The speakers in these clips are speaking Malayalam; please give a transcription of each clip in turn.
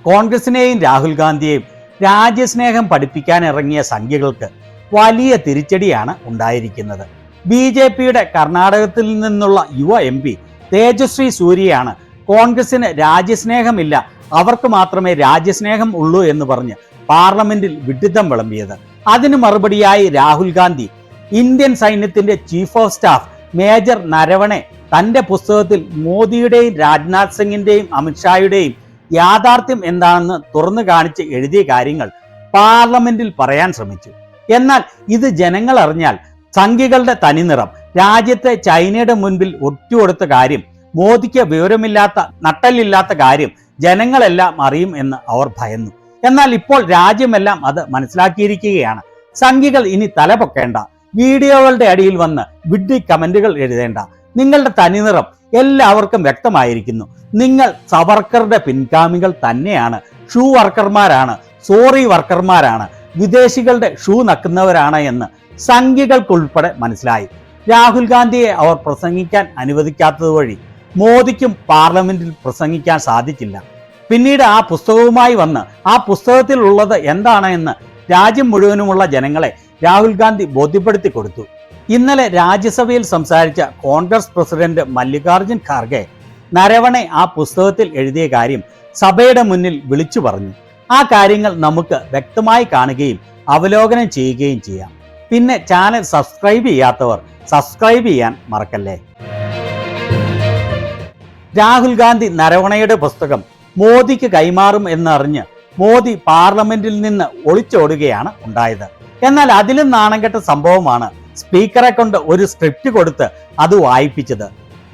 കോൺഗ്രസിനെയും രാഹുൽ ഗാന്ധിയെയും രാജ്യസ്നേഹം പഠിപ്പിക്കാൻ ഇറങ്ങിയ സംഖ്യകൾക്ക് വലിയ തിരിച്ചടിയാണ് ഉണ്ടായിരിക്കുന്നത്. BJPയുടെ കർണാടകത്തിൽ നിന്നുള്ള യുവ MP തേജസ്വി സൂര്യയാണ് കോൺഗ്രസിന് രാജ്യസ്നേഹമില്ല, അവർക്ക് മാത്രമേ രാജ്യസ്നേഹം ഉള്ളൂ എന്ന് പറഞ്ഞ് പാർലമെന്റിൽ വിഡ്ഢിത്തം വിളമ്പിയത്. അതിന് മറുപടിയായി രാഹുൽ ഗാന്ധി ഇന്ത്യൻ സൈന്യത്തിന്റെ chief of staff major Naravane തന്റെ പുസ്തകത്തിൽ മോദിയുടെയും രാജ്നാഥ് സിംഗിന്റെയും അമിത്ഷായുടെയും യാഥാർത്ഥ്യം എന്താണെന്ന് തുറന്നു കാണിച്ച് എഴുതിയ കാര്യങ്ങൾ പാർലമെന്റിൽ പറയാൻ ശ്രമിച്ചു. എന്നാൽ ഇത് ജനങ്ങൾ അറിഞ്ഞാൽ സംഖ്യകളുടെ തനിനിറം, രാജ്യത്തെ ചൈനയുടെ മുൻപിൽ ഒറ്റുകൊടുത്ത കാര്യം, മോദിക്ക് വിവരമില്ലാത്ത നട്ടലില്ലാത്ത കാര്യം ജനങ്ങളെല്ലാം അറിയും എന്ന് അവർ ഭയന്നു. എന്നാൽ ഇപ്പോൾ രാജ്യമെല്ലാം അത് മനസ്സിലാക്കിയിരിക്കുകയാണ്. സംഖ്യകൾ ഇനി തലപൊക്കേണ്ട, വീഡിയോകളുടെ അടിയിൽ വന്ന് വിഡ്ഢി കമന്റുകൾ എഴുതേണ്ട. നിങ്ങളുടെ തനിനിറം എല്ലാവർക്കും വ്യക്തമായിരിക്കുന്നു. നിങ്ങൾ സവർക്കറുടെ പിൻഗാമികൾ തന്നെയാണ്, ഷൂ വർക്കർമാരാണ്, സോറി വർക്കർമാരാണ്, വിദേശികളുടെ ഷൂ നക്കുന്നവരാണ് എന്ന് സംഖ്യകൾക്കുൾപ്പെടെ മനസ്സിലായി. രാഹുൽ ഗാന്ധിയെ അവർ പ്രസംഗിക്കാൻ അനുവദിക്കാത്തത് വഴി മോദിക്കും പാർലമെന്റിൽ പ്രസംഗിക്കാൻ സാധിച്ചില്ല. പിന്നീട് ആ പുസ്തകവുമായി വന്ന് ആ പുസ്തകത്തിൽ ഉള്ളത് എന്താണ് എന്ന് രാജ്യം മുഴുവനുമുള്ള ജനങ്ങളെ രാഹുൽ ഗാന്ധി ബോധ്യപ്പെടുത്തി കൊടുത്തു. ഇന്നലെ രാജ്യസഭയിൽ സംസാരിച്ച കോൺഗ്രസ് പ്രസിഡന്റ് മല്ലികാർജുൻ ഖാർഗെ നരവണെ ആ പുസ്തകത്തിൽ എഴുതിയ കാര്യം സഭയുടെ മുന്നിൽ വിളിച്ചു പറഞ്ഞു. ആ കാര്യങ്ങൾ നമുക്ക് വ്യക്തമായി കാണുകയും അവലോകനം ചെയ്യുകയും ചെയ്യാം. പിന്നെ ചാനൽ സബ്സ്ക്രൈബ് ചെയ്യാത്തവർ സബ്സ്ക്രൈബ് ചെയ്യാൻ മറക്കല്ലേ. രാഹുൽ ഗാന്ധി നരവണയുടെ പുസ്തകം മോദിക്ക് കൈമാറും എന്നറിഞ്ഞ് മോദി പാർലമെന്റിൽ നിന്ന് ഒളിച്ചോടുകയാണ് ഉണ്ടായത്. എന്നാൽ അതിലും നാണംകെട്ട സംഭവമാണ് സ്പീക്കറെ കൊണ്ട് ഒരു സ്ക്രിപ്റ്റ് കൊടുത്ത് അത് വായിപ്പിച്ചത്.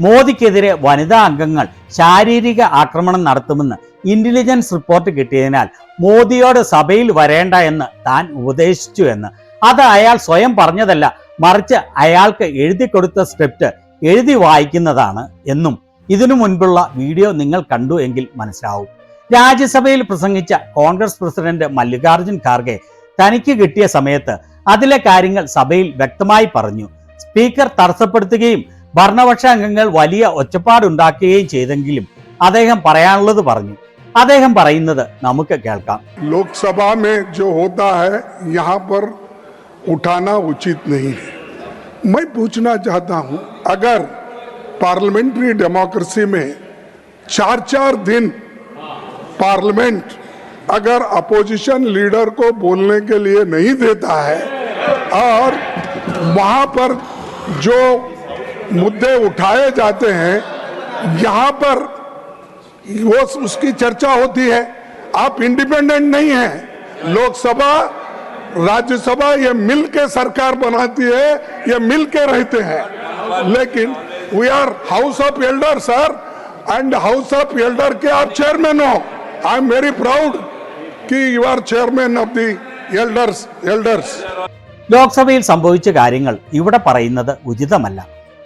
മോദിക്കെതിരെ വനിതാ അംഗങ്ങൾ ശാരീരിക ആക്രമണം നടത്തുമെന്ന് ഇന്റലിജൻസ് റിപ്പോർട്ട് കിട്ടിയതിനാൽ മോദിയോട് സഭയിൽ വരേണ്ട എന്ന് താൻ ഉപദേശിച്ചു എന്ന്. അത് അയാൾ സ്വയം പറഞ്ഞതല്ല, മറിച്ച് അയാൾക്ക് എഴുതി കൊടുത്ത സ്ക്രിപ്റ്റ് എഴുതി വായിക്കുന്നതാണ് എന്നും ഇതിനു മുൻപുള്ള വീഡിയോ നിങ്ങൾ കണ്ടു എങ്കിൽ മനസ്സിലാവും. രാജ്യസഭയിൽ പ്രസംഗിച്ച കോൺഗ്രസ് പ്രസിഡന്റ് മല്ലികാർജുൻ ഖാർഗെ തനിക്ക് കിട്ടിയ സമയത്ത് അതിലെ കാര്യങ്ങൾ സഭയിൽ വ്യക്തമായി പറഞ്ഞു. സ്പീക്കർ തടസ്സപ്പെടുത്തുകയും ഭരണപക്ഷ അംഗങ്ങൾ വലിയ ഒച്ചപ്പാടുണ്ടാക്കുകയും ചെയ്തെങ്കിലും അദ്ദേഹം പറയാനുള്ളത് പറഞ്ഞു. അദ്ദേഹം പറയുന്നത് നമുക്ക് കേൾക്കാം. ലോക്സഭ में जो होता है यहाँ पर उठाना उचित नहीं है. मैं पूछना चाहता हूँ, अगर पार्लियामेंट्री डेमोक्रेसी में 4-4 दिन पार्लियामेंट अगर अपोजिशन लीडर को बोलने के लिए नहीं देता है और वहाँ पर जो मुद्दे उठाए जाते हैं यहाँ पर वो उसकी चर्चा होती है, आप इंडिपेंडेंट नहीं हैं. लोकसभा राज्यसभा ये मिल के सरकार बनाती है, ये मिल के रहते हैं. लेकिन we are house of elder sir, and house of elder के आप चेयरमैन हो. आई एम वेरी प्राउड कि you are chairman of the elders. ലോക്സഭയിൽ സംഭവിച്ച കാര്യങ്ങൾ ഇവിടെ പറയുന്നത് ഉചിതമല്ല.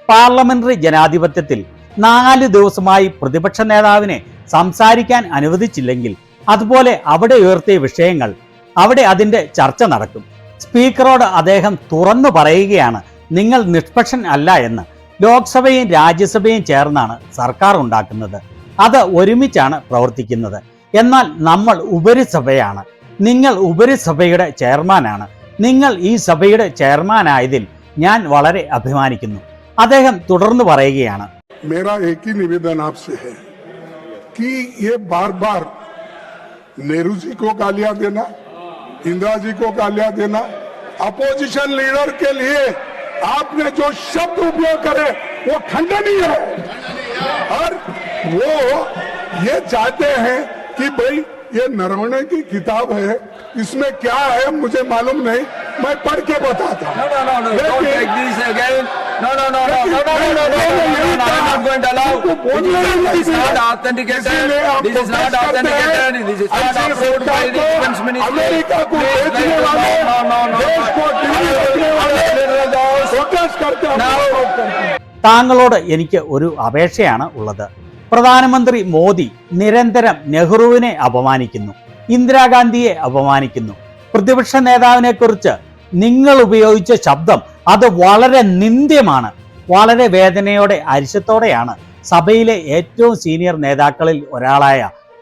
പാർലമെന്ററി ജനാധിപത്യത്തിൽ 4 ദിവസമായി പ്രതിപക്ഷ നേതാവിനെ സംസാരിക്കാൻ അനുവദിച്ചില്ലെങ്കിൽ അതുപോലെ അവിടെ ഉയർത്തിയ വിഷയങ്ങൾ അവിടെ അതിന്റെ ചർച്ച നടക്കും. സ്പീക്കറോട് അദ്ദേഹം തുറന്നു പറയുകയാണ്, നിങ്ങൾ നിഷ്പക്ഷൻ അല്ല എന്ന്. ലോക്സഭയും രാജ്യസഭയും ചേർന്നാണ് സർക്കാർ ഉണ്ടാക്കുന്നത്, അത് ഒരുമിച്ചാണ് പ്രവർത്തിക്കുന്നത്. എന്നാൽ നമ്മൾ ഉപരിസഭയാണ്, നിങ്ങൾ ഉപരിസഭയുടെ ചെയർമാനാണ്, നിങ്ങൾ ഈ സഭയുടെ ചെയർമാനായതിൽ ഞാൻ വളരെ അഭിമാനിക്കുന്നു. അദ്ദേഹം തുടർന്ന് പറയുകയാണ്, मेरा एक ही निवेदन आपसे है कि ये बार बार नेहरू जी को गालियां देना, इंदिरा जी को गालियां देना, अपोजिशन लीडर के लिए आपने जो शब्द उपयोग करे वो खंडनीय है. और वो ये चाहते हैं कि भाई ये नरवणे की किताब है, इसमें क्या है मुझे मालूम नहीं, मैं पढ़ के बताता हूँ. अमेरिका को बेचने वाले देश को प्रोटेस्ट करते हैं. താങ്കളോട് എനിക്ക് ഒരു അപേക്ഷയാണ് ഉള്ളത്. പ്രധാനമന്ത്രി മോദി നിരന്തരം നെഹ്റുവിനെ അപമാനിക്കുന്നു, ഇന്ദിരാഗാന്ധിയെ അപമാനിക്കുന്നു. പ്രതിപക്ഷ നേതാവിനെ കുറിച്ച് നിങ്ങൾ ഉപയോഗിച്ച ശബ്ദം അത് വളരെ നിന്ദ്യമാണ്. വളരെ വേദനയോടെ അരിശത്തോടെയാണ് സഭയിലെ ഏറ്റവും സീനിയർ നേതാക്കളിൽ ഒരാളായ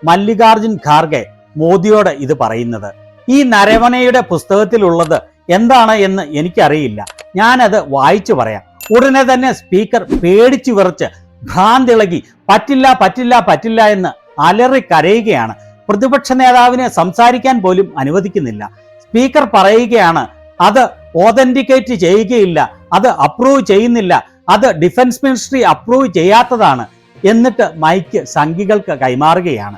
മല്ലികാർജുൻ ഖാർഗെ മോദിയോട് ഇത് പറയുന്നത്. ഈ നരവണയുടെ പുസ്തകത്തിലുള്ളത് എന്താണ് എന്ന് എനിക്കറിയില്ല, ഞാനത് വായിച്ചു പറയാം. ഉടനെ തന്നെ സ്പീക്കർ പേടിച്ചു വിറച്ച് ഭ്രാന്തിളകി പറ്റില്ല പറ്റില്ല പറ്റില്ല എന്ന് അലറി കരയുകയാണ്. പ്രതിപക്ഷ നേതാവിനെ സംസാരിക്കാൻ പോലും അനുവദിക്കുന്നില്ല. സ്പീക്കർ പറയുകയാണ്, അത് ഓതന്റിക്കേറ്റ് ചെയ്യുകയില്ല, അത് അപ്രൂവ് ചെയ്യുന്നില്ല, അത് ഡിഫൻസ് മിനിസ്ട്രി അപ്രൂവ് ചെയ്യാത്തതാണ്. എന്നിട്ട് മൈക്ക് സംഘികൾക്ക് കൈമാറുകയാണ്,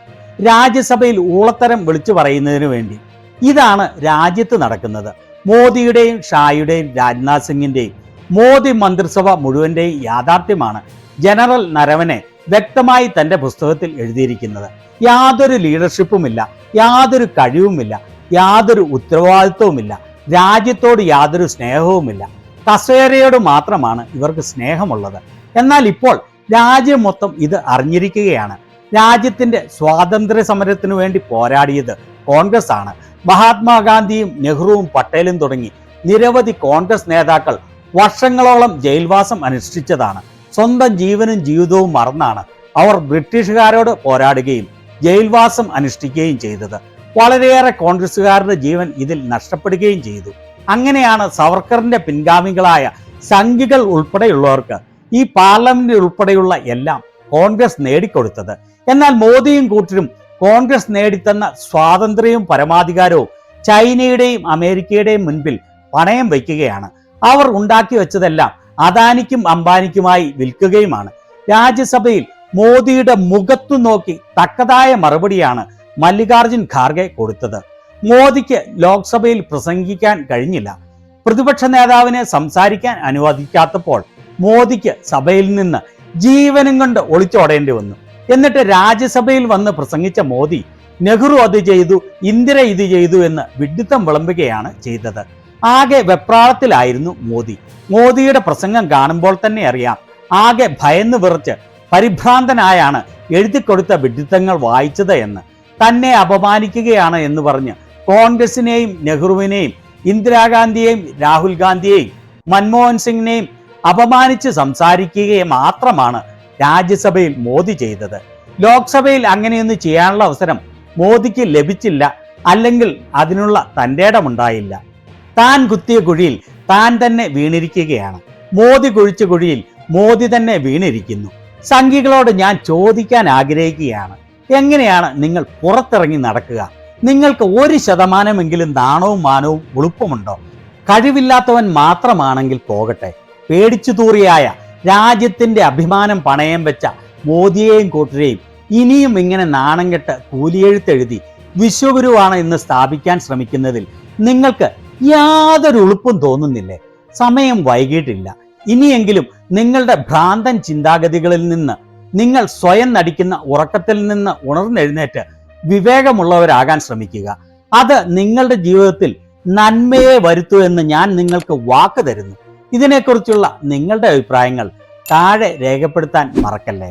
രാജ്യസഭയിൽ ഊളത്തരം വിളിച്ചു പറയുന്നതിന് വേണ്ടി. ഇതാണ് രാജ്യത്ത് നടക്കുന്നത്. മോദിയുടെയും ഷായുടെയും രാജ്നാഥ് സിംഗിന്റെയും മോദി മന്ത്രിസഭ മുഴുവന്റെയും യാഥാർത്ഥ്യമാണ് ജനറൽ നരവനെ വ്യക്തമായി തന്റെ പുസ്തകത്തിൽ എഴുതിയിരിക്കുന്നത്. യാതൊരു ലീഡർഷിപ്പുമില്ല, യാതൊരു കഴിവുമില്ല, യാതൊരു ഉത്തരവാദിത്വവുമില്ല, രാജ്യത്തോട് യാതൊരു സ്നേഹവുമില്ല. കസേരയോട് മാത്രമാണ് ഇവർക്ക് സ്നേഹമുള്ളത്. എന്നാൽ ഇപ്പോൾ രാജ്യം മൊത്തം ഇത് അറിഞ്ഞിരിക്കുകയാണ്. രാജ്യത്തിന്റെ സ്വാതന്ത്ര്യ സമരത്തിനു വേണ്ടി പോരാടിയത് കോൺഗ്രസ് ആണ്. മഹാത്മാഗാന്ധിയും നെഹ്റുവും പട്ടേലും തുടങ്ങി നിരവധി കോൺഗ്രസ് നേതാക്കൾ വർഷങ്ങളോളം ജയിൽവാസം അനുഷ്ഠിച്ചതാണ്. സ്വന്തം ജീവനും ജീവിതവും മറന്നാണ് അവർ ബ്രിട്ടീഷുകാരോട് പോരാടുകയും ജയിൽവാസം അനുഷ്ഠിക്കുകയും ചെയ്തത്. വളരെയേറെ കോൺഗ്രസുകാരുടെ ജീവൻ ഇതിൽ നഷ്ടപ്പെടുകയും ചെയ്തു. അങ്ങനെയാണ് സവർക്കറിന്റെ പിൻഗാമികളായ സംഘികൾ ഉൾപ്പെടെയുള്ളവർക്ക് ഈ പാർലമെന്റ് ഉൾപ്പെടെയുള്ള എല്ലാം കോൺഗ്രസ് നേടിക്കൊടുത്തത്. എന്നാൽ മോദിയും കൂട്ടരും കോൺഗ്രസ് നേടിത്തന്ന സ്വാതന്ത്ര്യവും പരമാധികാരവും ചൈനയുടെയും അമേരിക്കയുടെയും മുൻപിൽ പണയം വയ്ക്കുകയാണ്. അവർ ഉണ്ടാക്കി വെച്ചതെല്ലാം അദാനിക്കും അംബാനിക്കുമായി വിൽക്കുകയുമാണ്. രാജ്യസഭയിൽ മോദിയുടെ മുഖത്തു നോക്കി തക്കതായ മറുപടിയാണ് മല്ലികാർജുൻ ഖാർഗെ കൊടുത്തത്. മോദിക്ക് ലോക്സഭയിൽ പ്രസംഗിക്കാൻ കഴിഞ്ഞില്ല. പ്രതിപക്ഷ നേതാവിനെ സംസാരിക്കാൻ അനുവദിക്കാത്തപ്പോൾ മോദിക്ക് സഭയിൽ നിന്ന് ജീവനും കൊണ്ട് ഒളിച്ചോടേണ്ടി വന്നു. എന്നിട്ട് രാജ്യസഭയിൽ വന്ന് പ്രസംഗിച്ച മോദി നെഹ്റു അത് ചെയ്തു, ഇന്ദിര ഇത് ചെയ്തു എന്ന് വിഡ്ഢിത്തം വിളമ്പുകയാണ് ചെയ്തത്. ആകെ വെപ്രാളത്തിലായിരുന്നു മോദി. മോദിയുടെ പ്രസംഗം കാണുമ്പോൾ തന്നെ അറിയാം, ആകെ ഭയന്ന് വിറച്ച് പരിഭ്രാന്തനായാണ് എഴുതിക്കൊടുത്ത വിഡ്ഢിത്തങ്ങൾ വായിച്ചത് എന്ന്. തന്നെ അപമാനിക്കുകയാണ് എന്ന് പറഞ്ഞ് കോൺഗ്രസിനെയും നെഹ്റുവിനെയും ഇന്ദിരാഗാന്ധിയെയും രാഹുൽ ഗാന്ധിയെയും മൻമോഹൻ സിംഗിനെയും അപമാനിച്ച് സംസാരിക്കുകയും മാത്രമാണ് രാജ്യസഭയിൽ മോദി ചെയ്തത്. ലോക്സഭയിൽ അങ്ങനെയൊന്നും ചെയ്യാനുള്ള അവസരം മോദിക്ക് ലഭിച്ചില്ല, അല്ലെങ്കിൽ അതിനുള്ള തൻ്റെ ഇടമുണ്ടായില്ല. താൻ കുത്തിയ കുഴിയിൽ താൻ തന്നെ വീണിരിക്കുകയാണ്. മോദി കുഴിച്ച കുഴിയിൽ മോദി തന്നെ വീണിരിക്കുന്നു. സംഘികളോട് ഞാൻ ചോദിക്കാൻ ആഗ്രഹിക്കുകയാണ്, എങ്ങനെയാണ് നിങ്ങൾ പുറത്തിറങ്ങി നടക്കുക? നിങ്ങൾക്ക് 1% നാണവും മാനവും ഉളുപ്പുമുണ്ടോ? കഴിവില്ലാത്തവൻ മാത്രമാണെങ്കിൽ പോകട്ടെ. പേടിച്ചു തൂറിയായ രാജ്യത്തിന്റെ അഭിമാനം പണയം വെച്ച മോദിയെയും കൂട്ടരെയും ഇനിയും ഇങ്ങനെ നാണം കെട്ട് കൂലിയെഴുത്തെഴുതി വിശ്വഗുരുവാണ് എന്ന് സ്ഥാപിക്കാൻ ശ്രമിക്കുന്നതിൽ നിങ്ങൾക്ക് യാതൊരു ഉളുപ്പും തോന്നുന്നില്ലേ? സമയം വൈകിട്ടില്ല. ഇനിയെങ്കിലും നിങ്ങളുടെ ഭ്രാന്തൻ ചിന്താഗതികളിൽ നിന്ന്, നിങ്ങൾ സ്വയം നടിക്കുന്ന ഉറക്കത്തിൽ നിന്ന് ഉണർന്നെഴുന്നേറ്റ് വിവേകമുള്ളവരാകാൻ ശ്രമിക്കുക. അത് നിങ്ങളുടെ ജീവിതത്തിൽ നന്മയെ വരുത്തൂ എന്ന് ഞാൻ നിങ്ങൾക്ക് വാക്ക് തരുന്നു. ഇതിനെക്കുറിച്ചുള്ള നിങ്ങളുടെ അഭിപ്രായങ്ങൾ താഴെ രേഖപ്പെടുത്താൻ മറക്കല്ലേ.